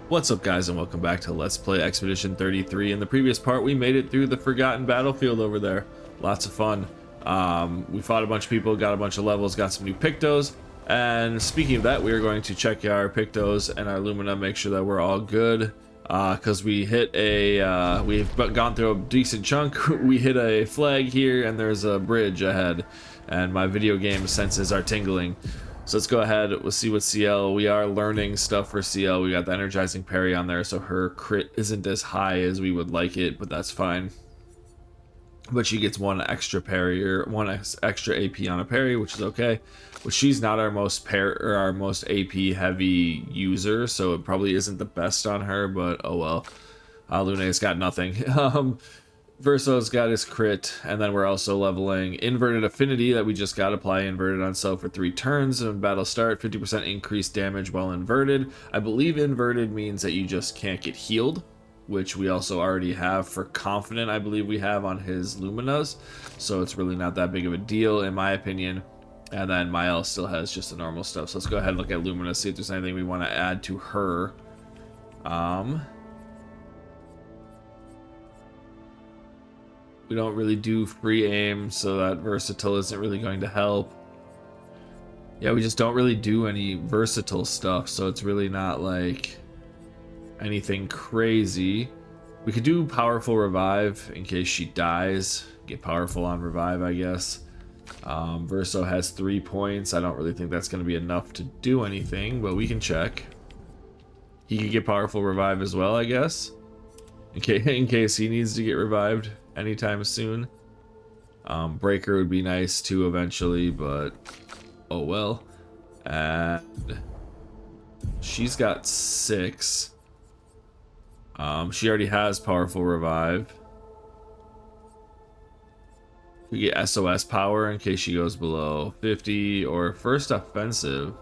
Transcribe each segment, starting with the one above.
What's up guys and welcome back to Let's Play Expedition 33. In the previous part we made it through the forgotten battlefield over there. Lots of fun. We fought a bunch of people, got a bunch of levels, got some new pictos. And speaking of that, we are going to check our pictos and our lumina, make sure that we're all good. Because we hit a, we've gone through a decent chunk. We hit a flag here and there's a bridge ahead. And my video game senses are tingling. So let's go ahead, we'll see what CL, we are learning stuff for CL. We got the energizing parry on there, so her crit isn't as high as we would like it, but that's fine. But she gets one extra parry, or one extra AP on a parry, which is okay. But she's not our most AP heavy user, so it probably isn't the best on her, but oh well. Lune's got nothing. Verso's got his crit, and then we're also leveling Inverted Affinity that we just got. Apply Inverted on self for 3 turns and battle start. 50% increased damage while inverted. I believe inverted means that you just can't get healed, which we also already have for Confident. I believe we have on his Luminas, so it's really not that big of a deal in my opinion. And then Mael still has just the normal stuff. So let's go ahead and look at Lumina, see if there's anything we want to add to her. We don't really do free aim, so that versatile isn't really going to help. Yeah, we just don't really do any versatile stuff, so it's really not like anything crazy. We could do powerful revive in case she dies. Get powerful on revive, I guess. Verso has 3 points. I don't really think that's going to be enough to do anything, but we can check. He could get powerful revive as well, I guess. In case he needs to get revived anytime soon. Breaker would be nice too eventually, but oh well. And she's got 6. She already has powerful revive. We get SOS power in case she goes below 50, or first offensive.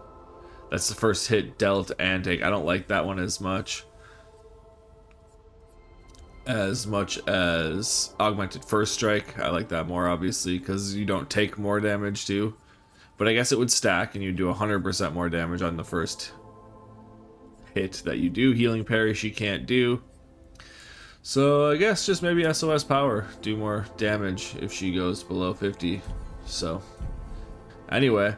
That's the first hit dealt and take. I don't like that one as much as augmented first strike. I like that more obviously because you don't take more damage too, but I guess it would stack and you do 100% more damage on the first hit that you do. Healing parry she can't do, so I guess just maybe SOS power, do more damage if she goes below 50. So anyway,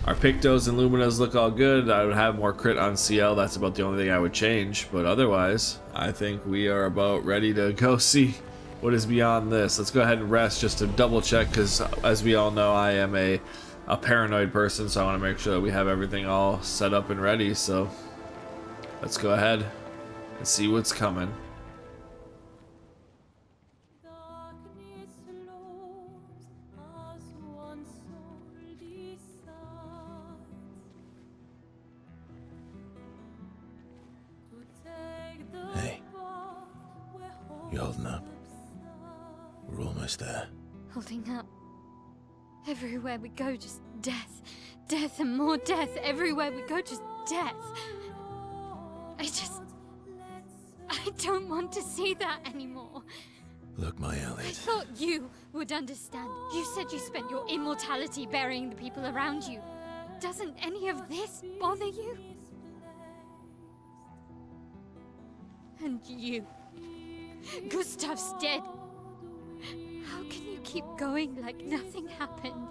our Pictos and Luminas look all good. I would have more crit on CL. That's about the only thing I would change. But otherwise, I think we are about ready to go see what is beyond this. Let's go ahead and rest just to double check, because as we all know, I am a paranoid person, so I want to make sure that we have everything all set up and ready. So let's go ahead and see what's coming. You holding up? We're almost there. Holding up. Everywhere we go, just death. Death and more death. Everywhere we go, just death. I don't want to see that anymore. Look, my I Elliot. thought you would understand. You said you spent your immortality burying the people around you. Doesn't any of this bother you? And you. Gustav's dead. How can you keep going like nothing happened?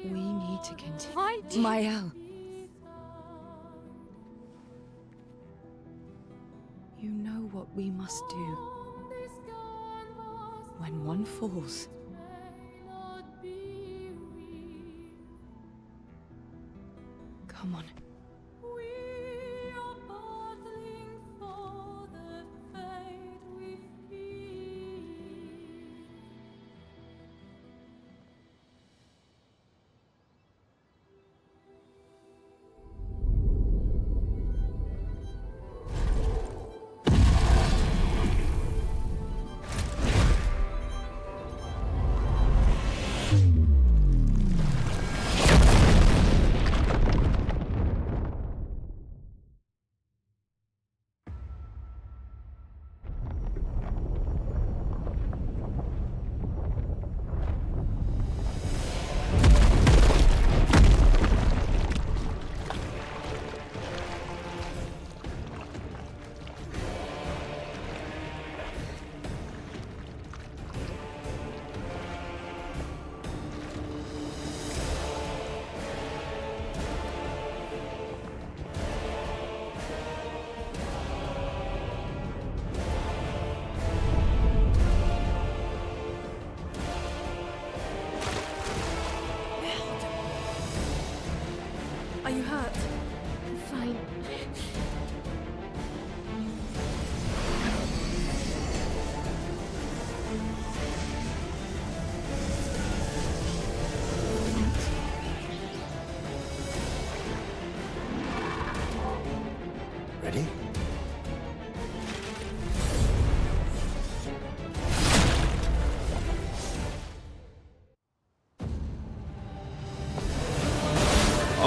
We need to continue. Why do Mael. You know what we must do. When one falls, come on.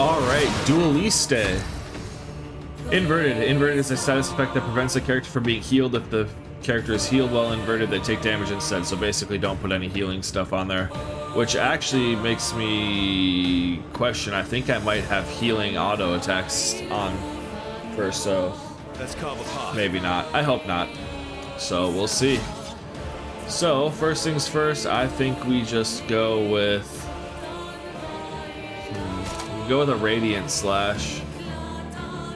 Alright, Dualliste. Inverted. Inverted is a status effect that prevents the character from being healed. If the character is healed while inverted, they take damage instead. So basically don't put any healing stuff on there. Which actually makes me question, I think I might have healing auto attacks on first, so maybe not. I hope not. So we'll see. So first things first, I think we just go with a Radiant Slash.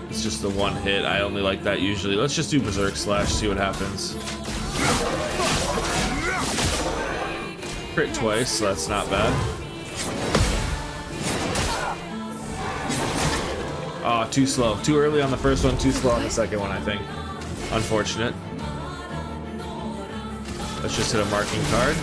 It's just the one hit. I only like that usually. Let's just do Berserk Slash, see what happens. Crit twice, so that's not bad. Oh, too slow. Too early on the first one, too slow on the second one, I think. Unfortunate. Let's just hit a marking card.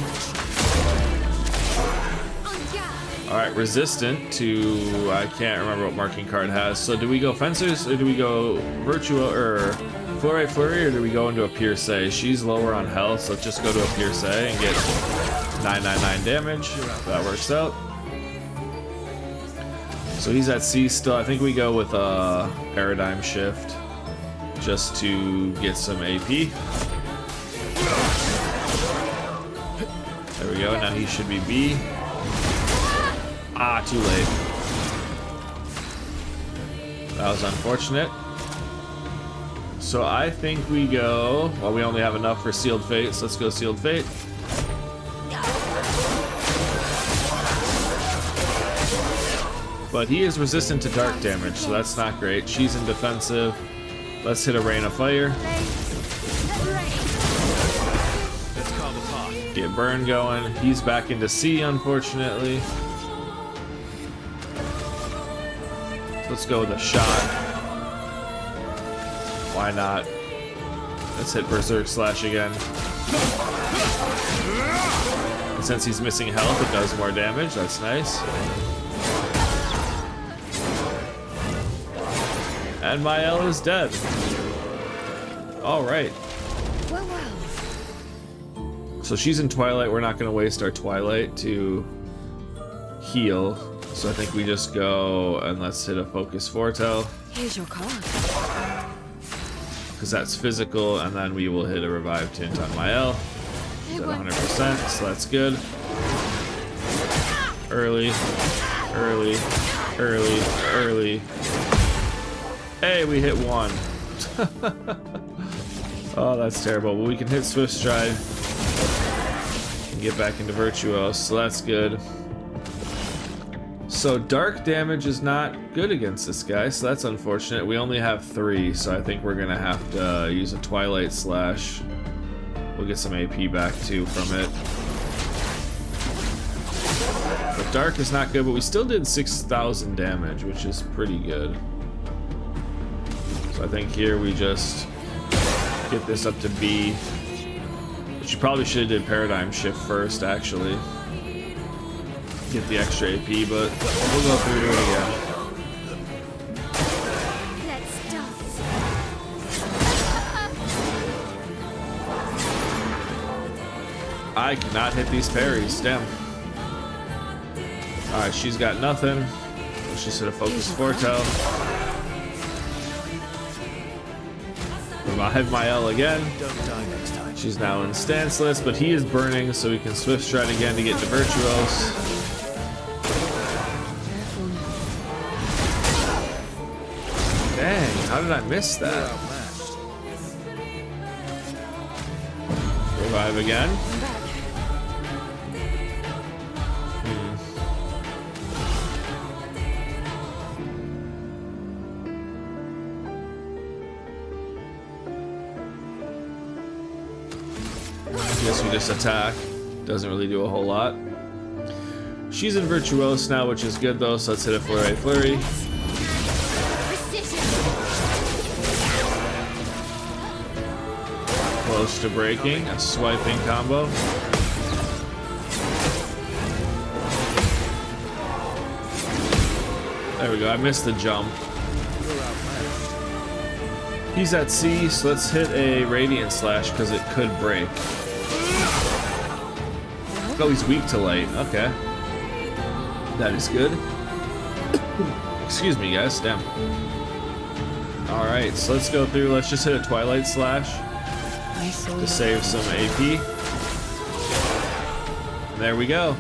Alright, resistant to... I can't remember what marking card has. So do we go Fencers, or do we go Virtuo, or Flurry, or do we go into a Pierce? She's lower on health, so let's just go to a Pierce and get 999 damage. That works out. So he's at C still. I think we go with a Paradigm Shift just to get some AP. There we go. Now he should be B. Ah, too late. That was unfortunate. So I think we go... Well, we only have enough for Sealed Fate, so let's go Sealed Fate. But he is resistant to dark damage, so that's not great. She's in defensive. Let's hit a Rain of Fire. Get Burn going. He's back into C, unfortunately. Let's go with a shot. Why not? Let's hit Berserk Slash again. And since he's missing health, it does more damage. That's nice. And Mael is dead. Alright. So she's in Twilight. We're not going to waste our Twilight to heal. So I think we just go and let's hit a Focus Foretell. Here's your card. Because that's physical, and then we will hit a Revive Tint on Mael. She's at 100%, so that's good. Early. Hey, we hit one. Oh, that's terrible. Well, we can hit Swift Stride and get back into Virtuos, so that's good. So dark damage is not good against this guy, so that's unfortunate. We only have 3, so I think we're gonna have to use a Twilight Slash. We'll get some AP back too from it. But dark is not good, but we still did 6,000 damage, which is pretty good. So I think here we just get this up to B. Which you probably should have did Paradigm Shift first, actually. Get the extra AP, but we'll go through to it again. Let's dance. I cannot hit these parries, damn. Alright, she's got nothing. Let's just hit a Focus Foretell. Revive Mael again. She's now in stanceless, but he is burning, so we can Swift Stride again to get to Virtuos. Dang, how did I miss that? Revive again. Guess we just attack. Doesn't really do a whole lot. She's in Virtuos now, which is good though, so let's hit a Flurry. Close to breaking, a swiping combo. There we go, I missed the jump. He's at C, so let's hit a Radiant Slash because it could break. Oh, he's weak to light. Okay. That is good. Excuse me, guys. Damn. Alright, so let's go through. Let's just hit a Twilight Slash to save some AP. And there we go.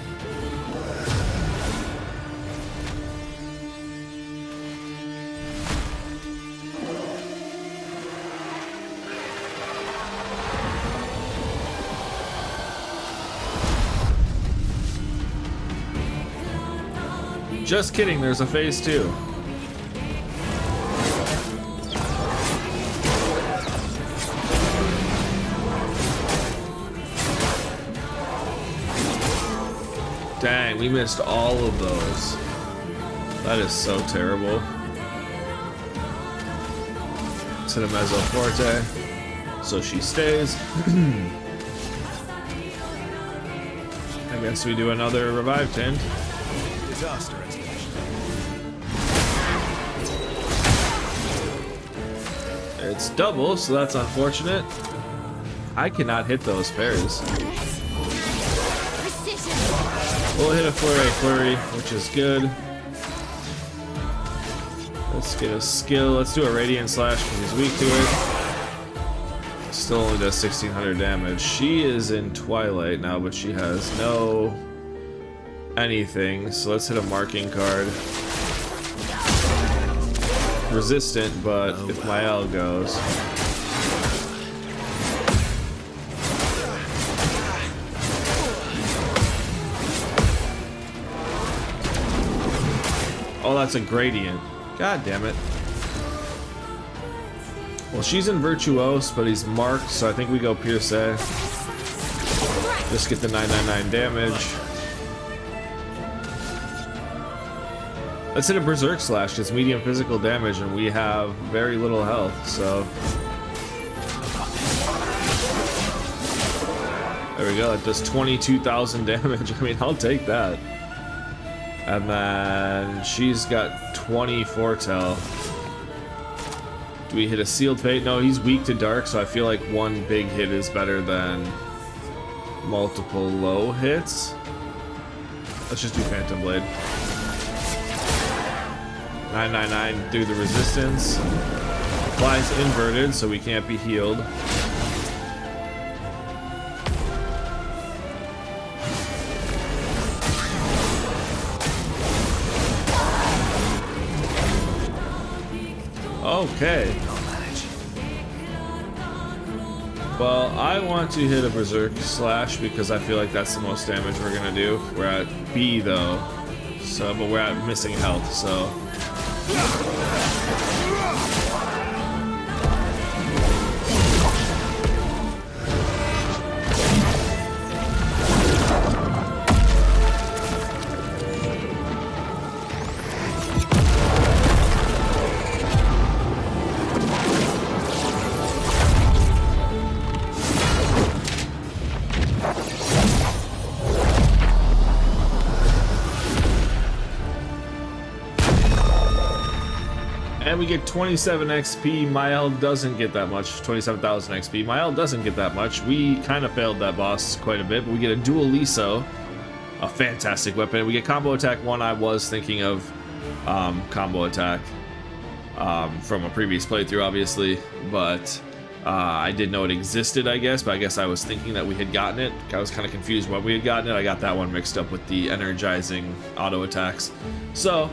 Just kidding, there's a phase 2. Dang, we missed all of those. That is so terrible. To the Mezzo Forte. So she stays. I guess we do another revive tint. Disaster expedition. It's double, so that's unfortunate. I cannot hit those pairs. We'll hit a flurry, which is good. Let's get a skill. Let's do a Radiant Slash because he's weak to it. Still only does 1600 damage. She is in Twilight now, but she has no anything. So let's hit a marking card. Resistant, but if Mael goes. Oh, that's a gradient. God damn it. Well, she's in Virtuose, but he's marked, so I think we go Pierce. Just get the 999 damage. Let's hit a Berserk Slash. It's medium physical damage, and we have very little health, so. There we go. It does 22,000 damage. I mean, I'll take that. And then she's got 20 foretell. Do we hit a Sealed Fate? No, he's weak to dark, so I feel like one big hit is better than multiple low hits. Let's just do Phantom Blade. 999 through the resistance. Applies inverted, so we can't be healed. Okay. Well, I want to hit a Berserk Slash because I feel like that's the most damage we're gonna do. We're at B though, so but we're at missing health, so. And we get 27 XP. Mael doesn't get that much. 27,000 XP. Mael doesn't get that much. We kind of failed that boss quite a bit, but we get a Dualliste, a fantastic weapon. We get combo attack 1. I was thinking of combo attack from a previous playthrough, obviously, but I didn't know it existed, I guess, but I guess I was thinking that we had gotten it. I was kind of confused when we had gotten it. I got that one mixed up with the energizing auto attacks. So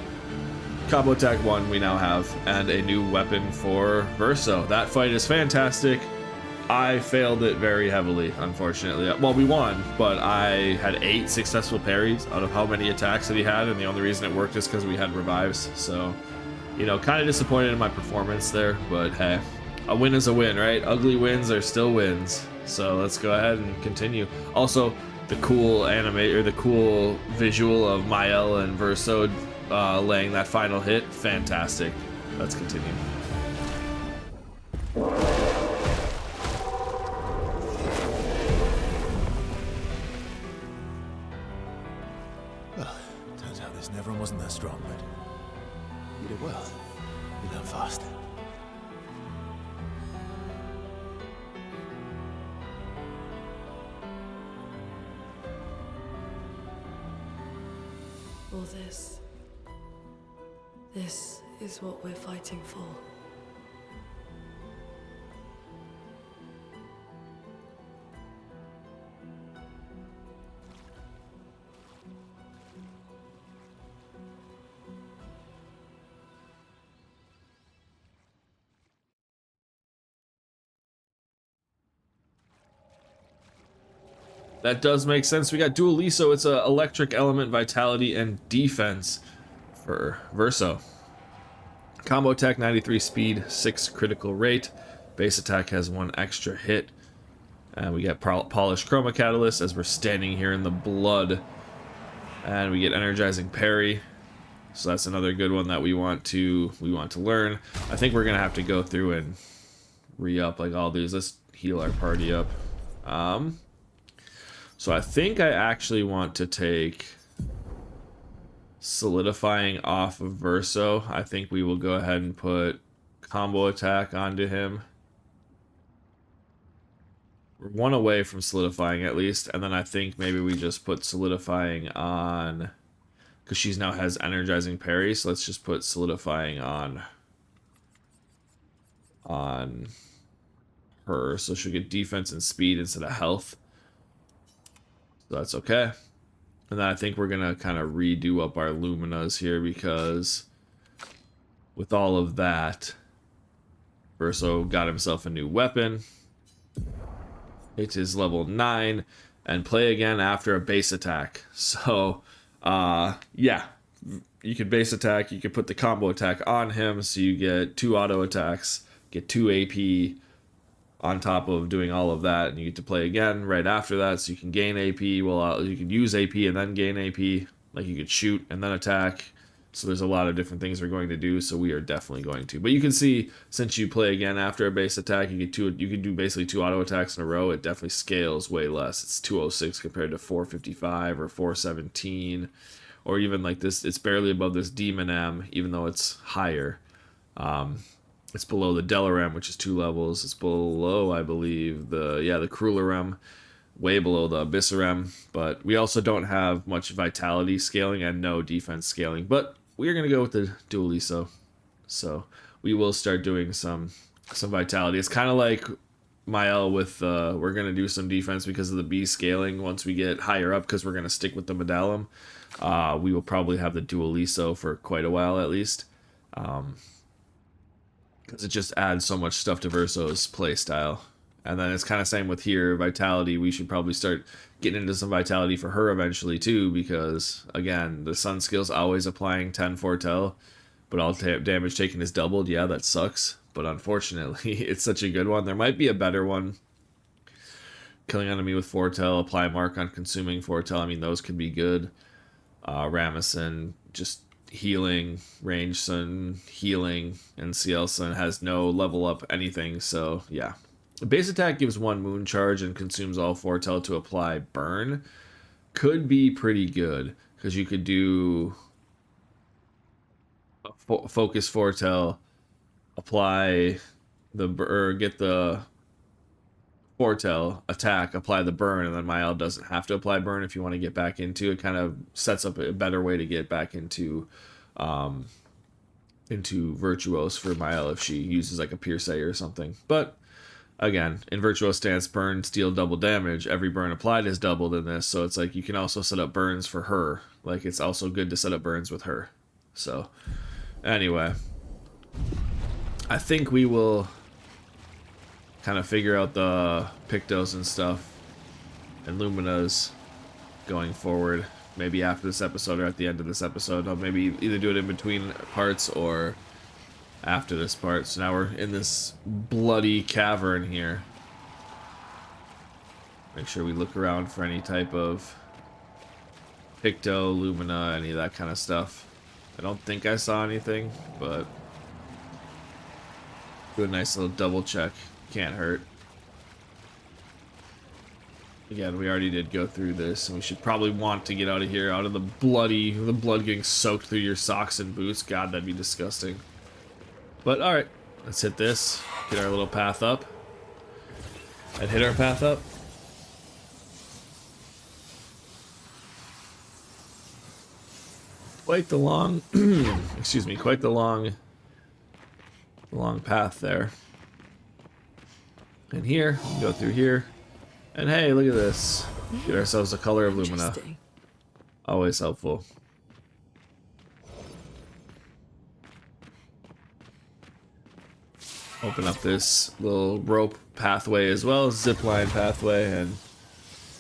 combo attack 1 we now have, and a new weapon for Verso. That fight is fantastic. I failed it very heavily, unfortunately. Well, we won, but I had 8 successful parries out of how many attacks that he had, and the only reason it worked is because we had revives. So, you know, kind of disappointed in my performance there, but hey, a win is a win, right? Ugly wins are still wins. So let's go ahead and continue. Also, the cool the cool visual of Mael and Verso laying that final hit, fantastic. Let's continue. Well, turns out this Nevron wasn't that strong, but you did well. You learn fast. All this. This is what we're fighting for. That does make sense. We got Dualliste, it's a electric element, vitality, and defense for Verso. Combo attack 93 speed, 6 critical rate. Base attack has 1 extra hit. And we get polished chroma catalyst as we're standing here in the blood. And we get energizing parry. So that's another good one that we want to learn. I think we're gonna have to go through and re-up like all these. Let's heal our party up. So I think I actually want to take solidifying off of Verso. I think we will go ahead and put combo attack onto him. We're 1 away from solidifying at least, and then I think maybe we just put solidifying on, because she now has energizing parry, so let's just put solidifying on her, so she'll get defense and speed instead of health. So that's okay. And then I think we're gonna kind of redo up our Luminas here, because with all of that, Verso got himself a new weapon. It is level 9 and play again after a base attack. So yeah, you could base attack, you could put the combo attack on him, so you get 2 auto attacks, get 2 AP on top of doing all of that, and you get to play again right after that, so you can gain AP. Well, you could use AP and then gain AP, like you could shoot and then attack. So there's a lot of different things we're going to do, so we are definitely going to. But you can see, since you play again after a base attack, you can do basically 2 auto attacks in a row. It definitely scales way less. It's 206 compared to 455 or 417, or even like this, it's barely above this Demon M, even though it's higher. It's below the Delaram, which is 2 levels. It's below, I believe, the Cruelerem, way below the Abysserem. But we also don't have much vitality scaling and no defense scaling. But we're going to go with the Dualliste. So we will start doing some vitality. It's kind of like Mael with, we're going to do some defense because of the B scaling once we get higher up, because we're going to stick with the Medallum. We will probably have the Dualliste for quite a while at least. Because it just adds so much stuff to Verso's playstyle. And then it's kind of same with here, Vitality. We should probably start getting into some Vitality for her eventually too, because again, the Sun skill's always applying 10 Foretell, but all damage taken is doubled. Yeah, that sucks, but unfortunately, it's such a good one. There might be a better one. Killing enemy with Foretell, apply mark on consuming Foretell. I mean, those could be good. Ramison, just healing, range Sun, healing, and CL Sun has no level up anything, so yeah. Base attack gives 1 moon charge and consumes all Foretell to apply burn. Could be pretty good, because you could do a focus Foretell, apply the or get the Foretell, attack, apply the burn, and then Mael doesn't have to apply burn if you want to get back into it. Kind of sets up a better way to get back into Virtuos for Mael if she uses like a Pierce or something. But again, in Virtuos stance, burn, steal, double damage. Every burn applied is doubled in this, so it's like you can also set up burns for her. Like, it's also good to set up burns with her. So anyway, I think we will kind of figure out the Pictos and stuff and Luminas going forward, maybe after this episode or at the end of this episode. I'll maybe either do it in between parts or after this part. So now we're in this bloody cavern here. Make sure we look around for any type of Picto, Lumina, any of that kind of stuff. I don't think I saw anything, but do a nice little double check. Can't hurt. Again, we already did go through this, and we should probably want to get out of here, out of the blood getting soaked through your socks and boots. God, that'd be disgusting. But alright, let's hit this, get our little path up, and hit our path up. quite the long, excuse me, quite the long path there. And here, we can go through here. And hey, look at this. Get ourselves a color of Lumina. Interesting. Always helpful. Open up this little rope pathway as well as zipline pathway, and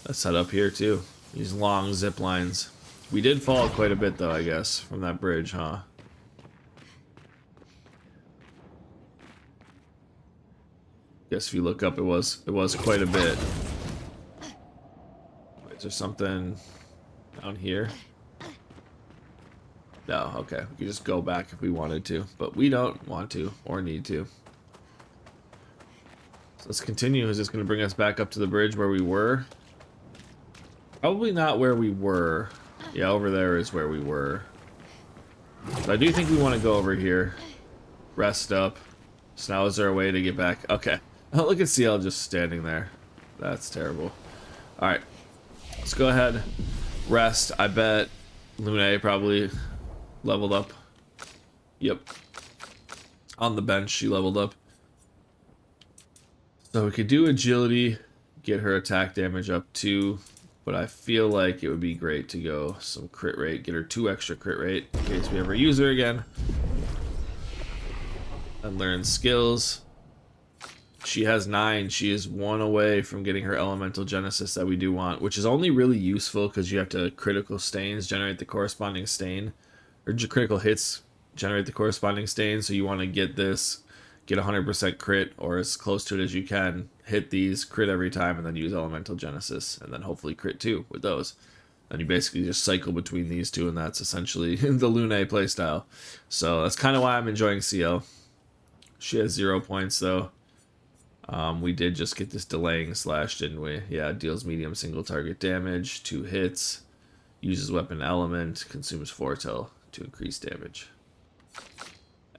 let's head up here too. These long zip lines. We did fall quite a bit though, I guess, from that bridge, huh? Guess if you look up, it was quite a bit. Is there something down here? No, okay. We could just go back if we wanted to, but we don't want to or need to. So let's continue. Is this going to bring us back up to the bridge where we were? Probably not where we were. Yeah, over there is where we were. So I do think we want to go over here. Rest up. So now is there a way to get back? Okay. Oh, look at CL just standing there. That's terrible. Alright. Let's go ahead. Rest. I bet Lune probably leveled up. Yep. On the bench, she leveled up. So we could do agility, get her attack damage up too, but I feel like it would be great to go some crit rate, get her 2 extra crit rate in case we ever use her again. And learn skills. She has 9. She is 1 away from getting her elemental genesis that we do want, which is only really useful because you have to critical stains generate the corresponding stain, or critical hits generate the corresponding stain. So you want to get this, get 100% crit or as close to it as you can, hit these, crit every time, and then use elemental genesis, and then hopefully crit too with those. And you basically just cycle between these two, and that's essentially the Lune playstyle. So that's kind of why I'm enjoying CL. She has 0 points though. We did just get this delaying slash, didn't we? Yeah, deals medium single target damage, 2 hits, uses weapon element, consumes foretell to increase damage.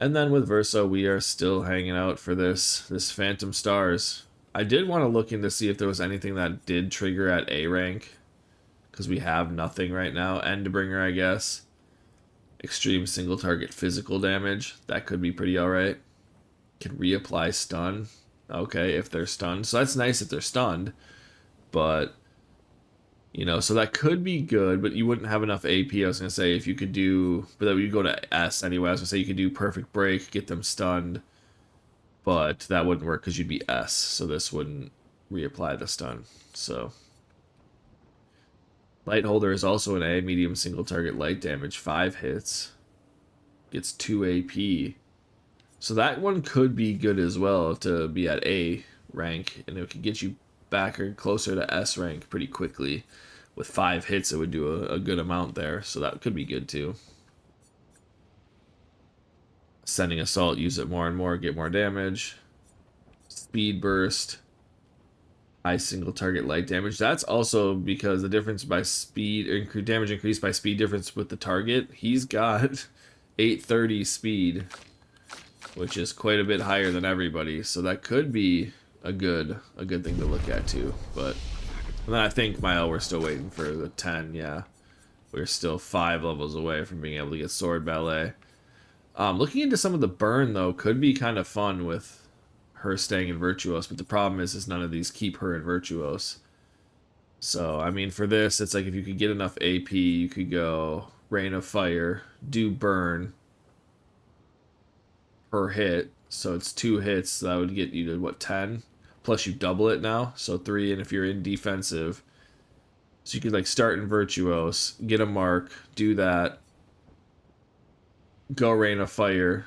And then with Verso, we are still hanging out for this Phantom Stars. I did want to look in to see if there was anything that did trigger at A rank, because we have nothing right now. Endbringer, I guess. Extreme single target physical damage. That could be pretty alright. Can reapply stun. Okay, if they're stunned. So that's nice if they're stunned. But, you know, so that could be good, but you wouldn't have enough AP. I was going to say if you could do, but that would go to S anyway. I was going to say you could do Perfect Break, get them stunned. But that wouldn't work because you'd be S. So this wouldn't reapply the stun. So Light Holder is also an A. Medium single target light damage. 5 hits. Gets 2 AP. So that one could be good as well to be at A rank, and it could get you back or closer to S rank pretty quickly. With 5 hits, it would do a good amount there, so that could be good too. Sending Assault, use it more and more, get more damage. Speed Burst, high single target light damage. That's also because the difference by speed, or damage increased by speed difference with the target. He's got 830 speed, which is quite a bit higher than everybody, so that could be a good thing to look at too. But and then I think Mael, we're still waiting for the 10. Yeah, we're still 5 levels away from being able to get Sword Ballet. Looking into some of the burn though could be kind of fun with her staying in Virtuos, but the problem is none of these keep her in Virtuos. So I mean, for this, it's like if you could get enough AP, you could go Rain of Fire, do burn per hit, so it's 2 hits, so that would get you to what, 10, plus you double it now, so 3. And if you're in defensive, so you could like start in Virtuos, get a mark, do that, go Rain of Fire,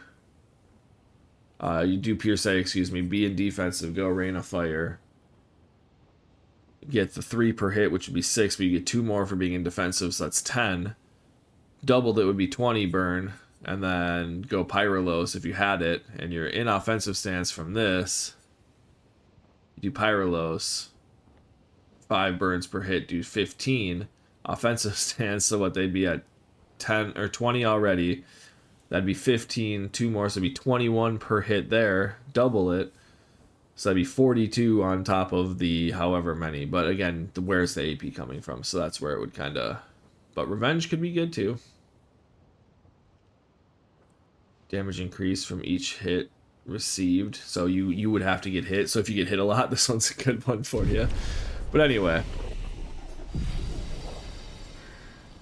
you do Pierce A, excuse me, be in defensive, go Rain of Fire, get the 3 per hit, which would be 6, but you get 2 more for being in defensive, so that's 10. Doubled it would be 20 burn, and then go Pyrolos if you had it, and you're in offensive stance from this. You do Pyrolos, 5 burns per hit, do 15. Offensive stance, so what, they'd be at 10 or 20 already. That'd be 15, 2 more, so it'd be 21 per hit there, double it. So that'd be 42 on top of the however many. But again, where's the AP coming from? So that's where it would kind of... But Revenge could be good too. Damage increase from each hit received. So you would have to get hit. So if you get hit a lot, this one's a good one for you. But anyway.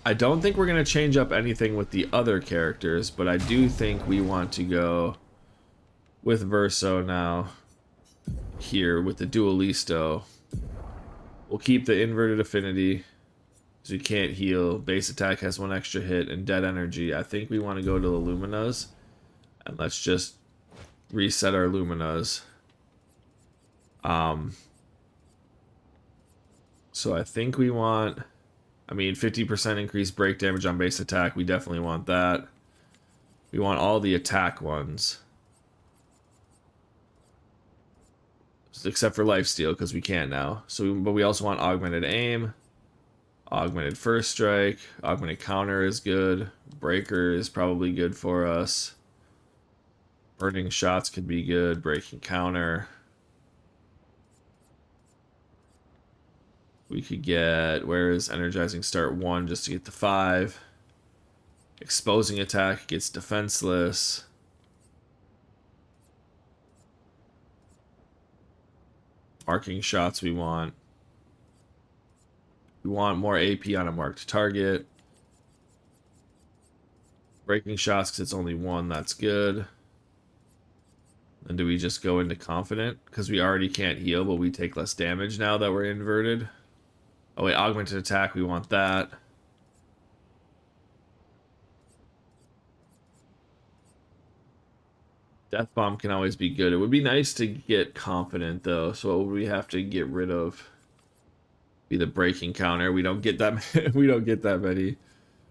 I don't think we're going to change up anything with the other characters, but I do think we want to go with Verso now. Here with the Duallisto. We'll keep the inverted affinity, because we can't heal. Base attack has 1 extra hit, and dead energy. I think we want to go to the Luminas, and let's just reset our Luminas. So I think we want, I mean, 50% increased break damage on base attack. We definitely want that. We want all the attack ones. Except for lifesteal, because we can't now. So, but we also want augmented aim, augmented first strike, augmented counter is good, breaker is probably good for us, burning shots could be good, breaking counter. We could get, where is energizing start 1 just to get the 5. Exposing attack gets defenseless. Marking shots we want. We want more AP on a marked target. Breaking shots because it's only 1, that's good. And do we just go into confident? Because we already can't heal, but we take less damage now that we're inverted. Oh wait, augmented attack, we want that. Death Bomb can always be good. It would be nice to get confident though. So what would we have to get rid of? Be the breaking counter. We don't get that we don't get that many.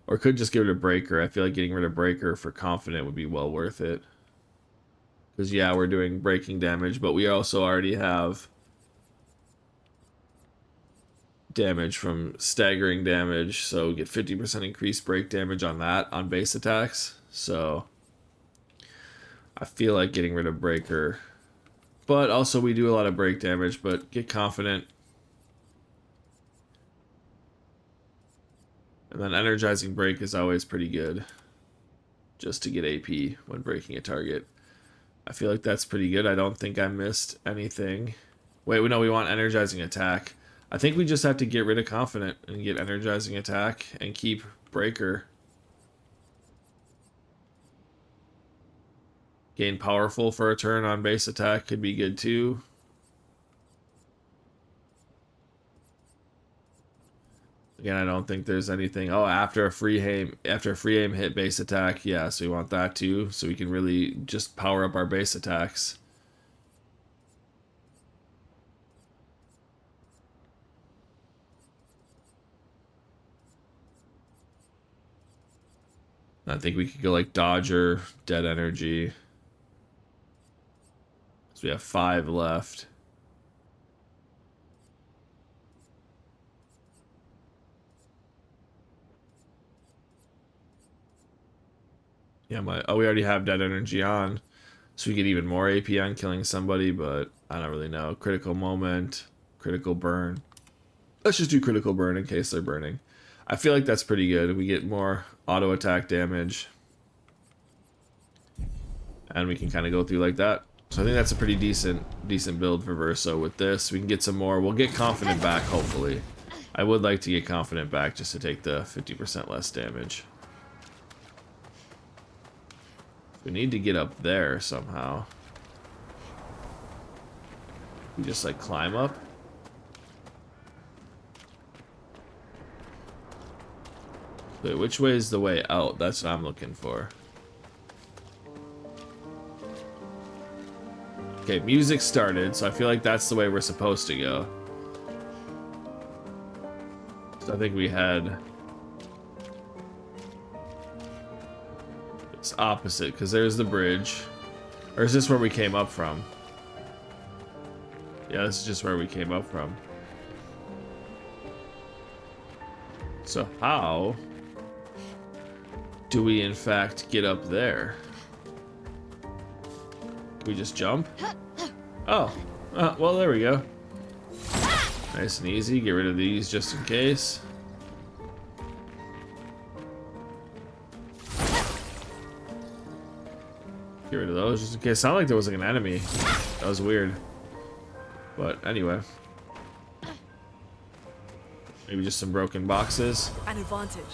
Or could just get rid of breaker. I feel like getting rid of breaker for confident would be well worth it. Because yeah, we're doing breaking damage, but we also already have damage from staggering damage. So get 50% increased break damage on that on base attacks. So I feel like getting rid of breaker, but also we do a lot of break damage, but get confident. And then energizing break is always pretty good just to get AP when breaking a target. I feel like that's pretty good. I don't think I missed anything. Wait, no, we want energizing attack. I think we just have to get rid of confident and get energizing attack and keep breaker. Gain powerful for a turn on base attack could be good too. Again, I don't think there's anything. Oh, after a free aim hit base attack, yeah, so we want that too, so we can really just power up our base attacks. I think we could go like Dodger, Dead Energy. So we have 5 left. Yeah, we already have Dead Energy on. So we get even more AP on killing somebody, but I don't really know. Critical Moment, Critical Burn. Let's just do Critical Burn in case they're burning. I feel like that's pretty good. We get more auto attack damage. And we can kind of go through like that. So I think that's a pretty decent build for Verso with this. We can get some more. We'll get Confident back, hopefully. I would like to get Confident back just to take the 50% less damage. We need to get up there somehow. We just like climb up. Wait, which way is the way out? That's what I'm looking for. Okay, music started, so I feel like that's the way we're supposed to go. So I think we had... It's opposite, because there's the bridge. Or is this where we came up from? Yeah, this is just where we came up from. So how do we in fact get up there? Can we just jump? Oh, well, there we go. Nice and easy. Get rid of these just in case. Get rid of those just in case. It sounded like there was like an enemy. That was weird. But anyway. Maybe just some broken boxes. An advantage.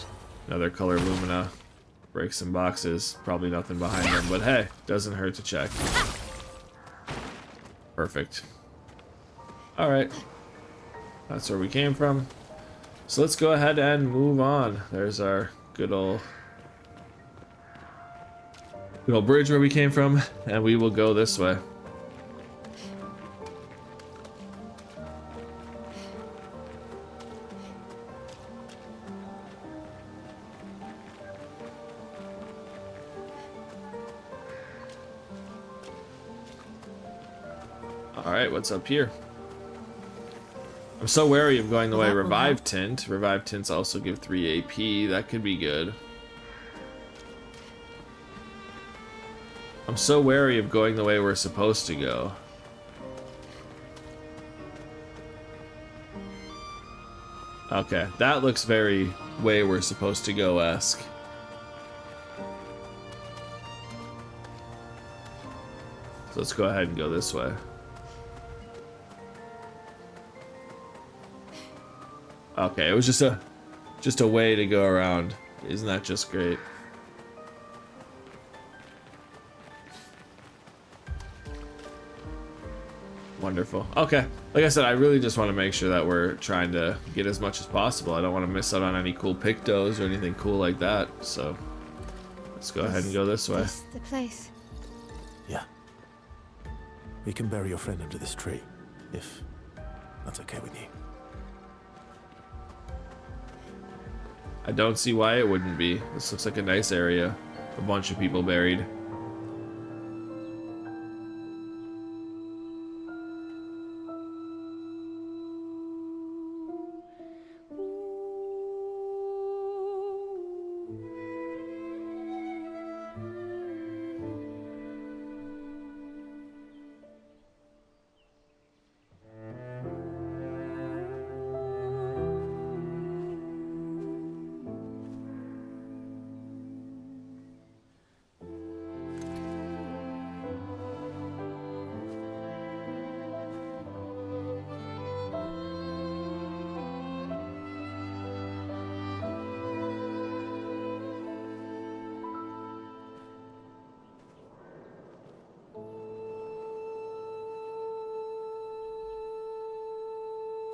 Another color Lumina. Break some boxes. Probably nothing behind them, but hey, doesn't hurt to check. Perfect. Alright. That's where we came from. So let's go ahead and move on. There's our good old bridge where we came from, and we will go this way. Alright, what's up here? I'm so wary of going the way Revive Tint. Revive Tints also give 3 AP. That could be good. I'm so wary of going the way we're supposed to go. Okay, that looks very way we're supposed to go-esque. So let's go ahead and go this way. Okay, it was just a way to go around. Isn't that just great? Wonderful. Okay, like I said, I really just want to make sure that we're trying to get as much as possible. I don't want to miss out on any cool pictos or anything cool like that. So let's go ahead and go this way. Is the place? Yeah. We can bury your friend under this tree, if that's okay with you. I don't see why it wouldn't be. This looks like a nice area. A bunch of people buried.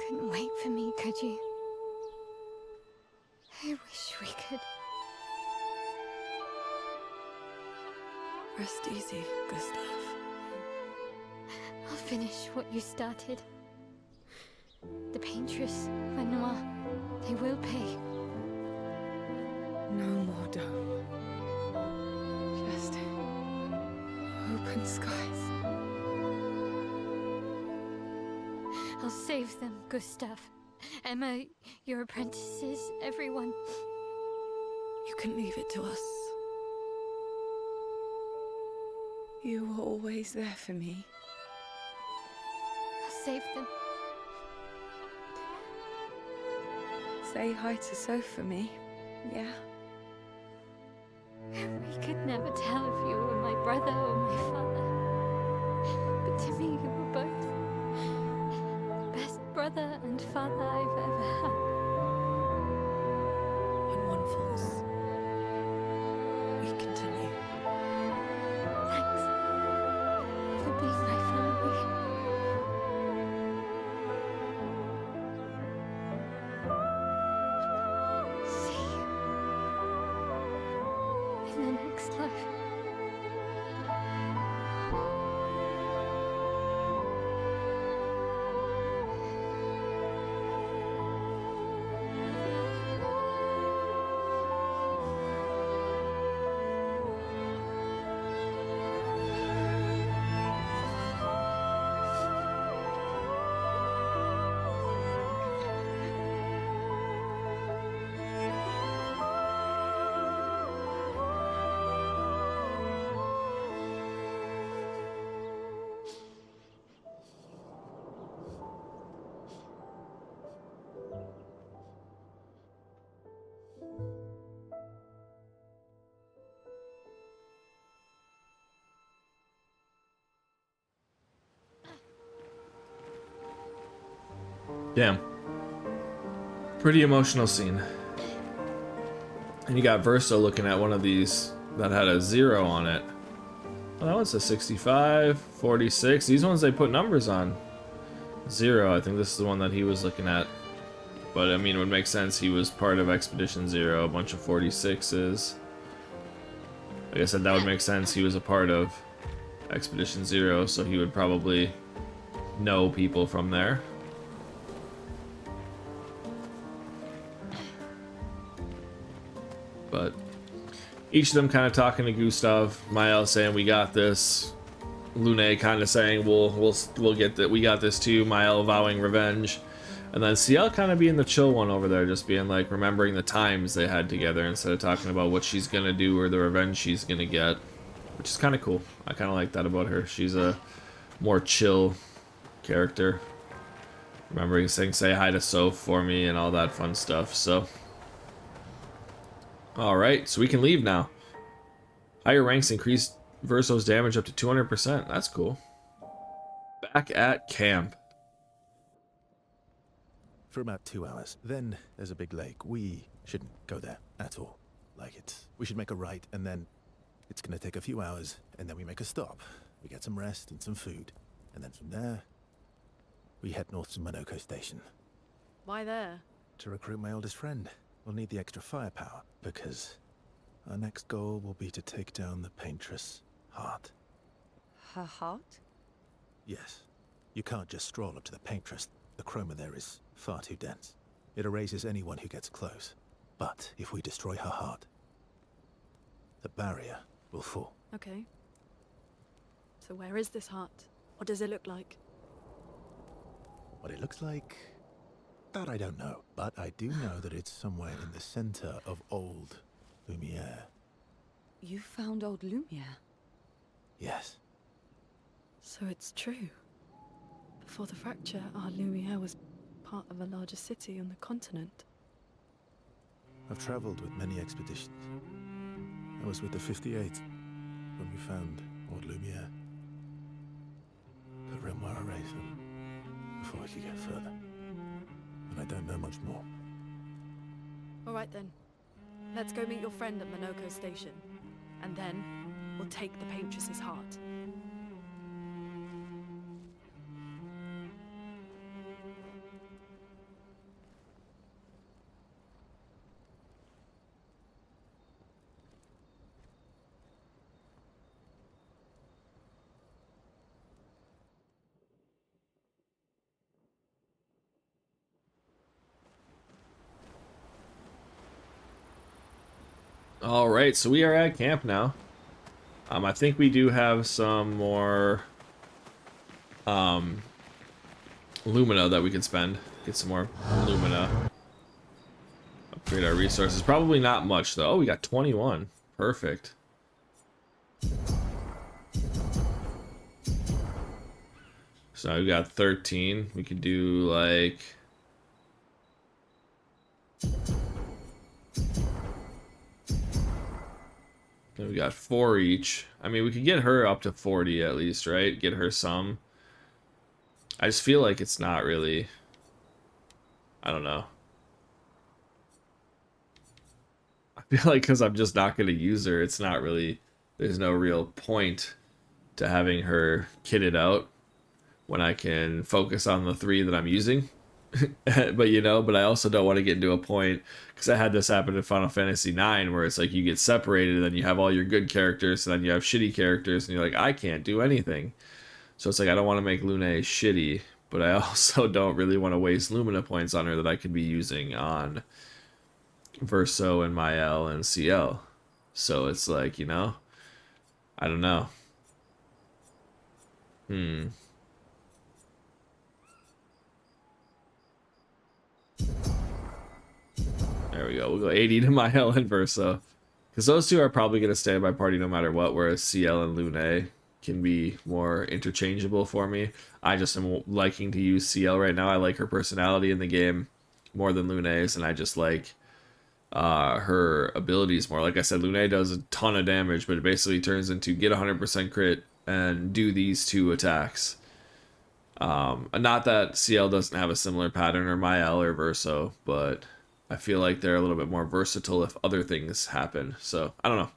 Couldn't wait for me, could you? I wish we could. Rest easy, Gustav. I'll finish what you started. The Paintress, Renoir, they will pay. No more dome. Just open skies. I'll save them, Gustav. Emma, your apprentices, everyone. You can leave it to us. You were always there for me. I'll save them. Say hi to Soph for me, yeah? We could never tell if you were my brother or my father. But to me, you were both. Best brother and father I've ever had. When one falls, we continue. Thanks for being my family. See you in the next life. Damn. Pretty emotional scene. And you got Verso looking at one of these that had a 0 on it. Well, that one's a 65, 46. These ones they put numbers on. 0, I think this is the one that he was looking at. But I mean, it would make sense. He was part of Expedition 0, a bunch of 46s. Like I said, that would make sense. He was a part of Expedition 0, so he would probably know people from there. But each of them kind of talking to Gustav, Mael saying we got this, Lune kind of saying we'll get that, we got this too, Mael vowing revenge, and then CL kind of being the chill one over there, just being like remembering the times they had together instead of talking about what she's gonna do or the revenge she's gonna get, which is kind of cool. I kind of like that about her. She's a more chill character, remembering saying say hi to Soph for me and all that fun stuff. So alright, so we can leave now. Higher ranks increased Verso's damage up to 200%. That's cool. Back at camp. For about 2 hours. Then there's a big lake. We shouldn't go there at all. We should make a right, and then it's gonna take a few hours, and then we make a stop. We get some rest and some food. And then from there, we head north to Monoko Station. Why there? To recruit my oldest friend. We'll need the extra firepower, because our next goal will be to take down the Paintress heart. Her heart? Yes. You can't just stroll up to the Paintress. The chroma there is far too dense. It erases anyone who gets close. But if we destroy her heart, the barrier will fall. Okay. So where is this heart? What does it look like? What it looks like, that I don't know. But I do know that it's somewhere in the center of old Lumiere. You found old Lumiere? Yes. So it's true. Before the fracture, our Lumiere was part of a larger city on the continent. I've traveled with many expeditions. I was with the 58th when we found old Lumiere. But Renoir erased them before I could get further. And I don't know much more. All right then. Let's go meet your friend at Monoko Station. And then, we'll take the Paintress's heart. All right, so we are at camp now. I think we do have some more Lumina that we can spend. Get some more Lumina. Upgrade our resources. Probably not much though. Oh, we got 21. Perfect. So now we got 13. We could do like... And we got 4 each. I mean, we could get her up to 40 at least, right? Get her some. I just feel like it's not really... I don't know. I feel like because I'm just not going to use her, it's not really... There's no real point to having her kitted out when I can focus on the 3 that I'm using. But you know, but I also don't want to get into a point, because I had this happen in Final Fantasy IX where it's like you get separated and then you have all your good characters and then you have shitty characters and you're like, I can't do anything. So it's like I don't want to make Lune shitty, but I also don't really want to waste Lumina points on her that I could be using on Verso and Mael and CL. So it's like, you know, I don't know. There we go. We'll go 80 to Mael and Verso. Because those two are probably going to stay in my party no matter what, whereas CL and Lune can be more interchangeable for me. I just am liking to use CL right now. I like her personality in the game more than Lune's, and I just like her abilities more. Like I said, Lune does a ton of damage, but it basically turns into get 100% crit and do these 2 attacks. Not that CL doesn't have a similar pattern, or Mael or Verso, but I feel like they're a little bit more versatile if other things happen. So I don't know.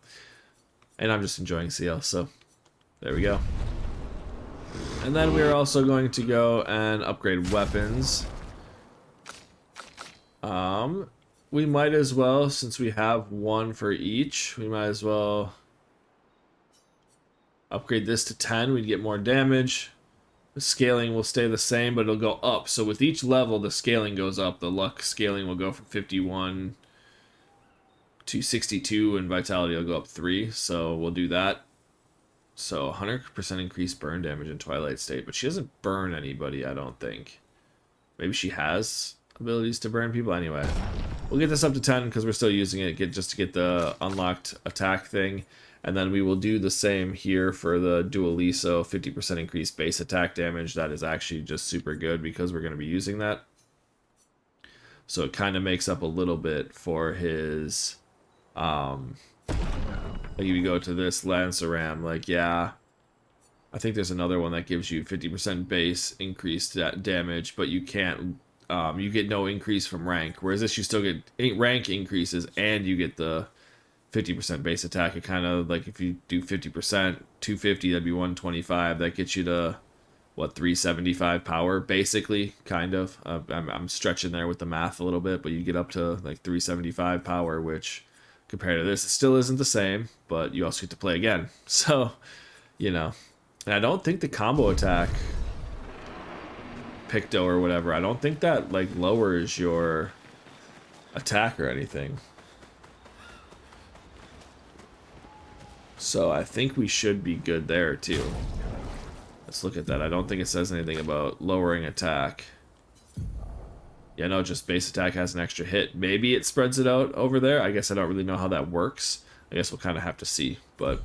And I'm just enjoying CL, so there we go. And then we're also going to go and upgrade weapons. We might as well, since we have one for each, we might as well upgrade this to 10. We'd get more damage. The scaling will stay the same, but it'll go up. So with each level, the scaling goes up. The luck scaling will go from 51 to 62, and vitality will go up 3. So we'll do that. So 100% increased burn damage in Twilight State, but she doesn't burn anybody, I don't think. Maybe she has abilities to burn people. Anyway, we'll get this up to 10 because we're still using it just to get the unlocked attack thing. And then we will do the same here for the Dualliste, 50% increased base attack damage. That is actually just super good because we're going to be using that. So it kind of makes up a little bit for his... like if you go to this Lanceram, like, yeah, I think there's another one that gives you 50% base increased damage, but you can't, you get no increase from rank. Whereas this, you still get rank increases and you get the 50% base attack. It kind of like if you do 50%, 250, that'd be 125. That gets you to what, 375 power, basically, kind of. I'm stretching there with the math a little bit, but you get up to like 375 power, which compared to this, it still isn't the same, but you also get to play again. So, you know. And I don't think the combo attack, Picto or whatever, I don't think that like lowers your attack or anything. So I think we should be good there too. Let's look at that. I don't think it says anything about lowering attack. Yeah, no, just base attack has an extra hit. Maybe it spreads it out over there. I guess I don't really know how that works. I guess we'll kind of have to see. But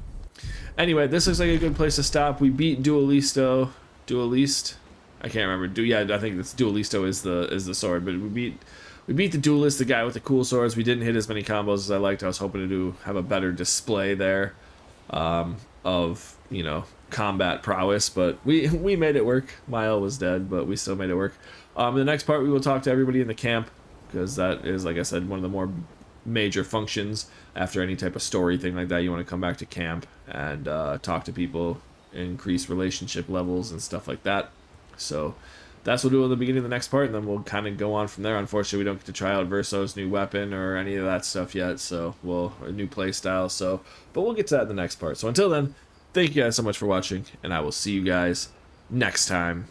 anyway, this looks like a good place to stop. We beat Dualliste. I can't remember. Yeah, I think it's Dualliste is the sword. But we beat the Duellist, the guy with the cool swords. We didn't hit as many combos as I liked. I was hoping to have a better display there of, you know, combat prowess, but we made it work. Mael was dead, but we still made it work. In the next part, we will talk to everybody in the camp, because that is, like I said, one of the more major functions. After any type of story thing like that, you want to come back to camp and talk to people, increase relationship levels and stuff like that. So that's what we'll do in the beginning of the next part, and then we'll kind of go on from there. Unfortunately, we don't get to try out Verso's new weapon or any of that stuff yet, so a new play style. But we'll get to that in the next part. So until then, thank you guys so much for watching, and I will see you guys next time.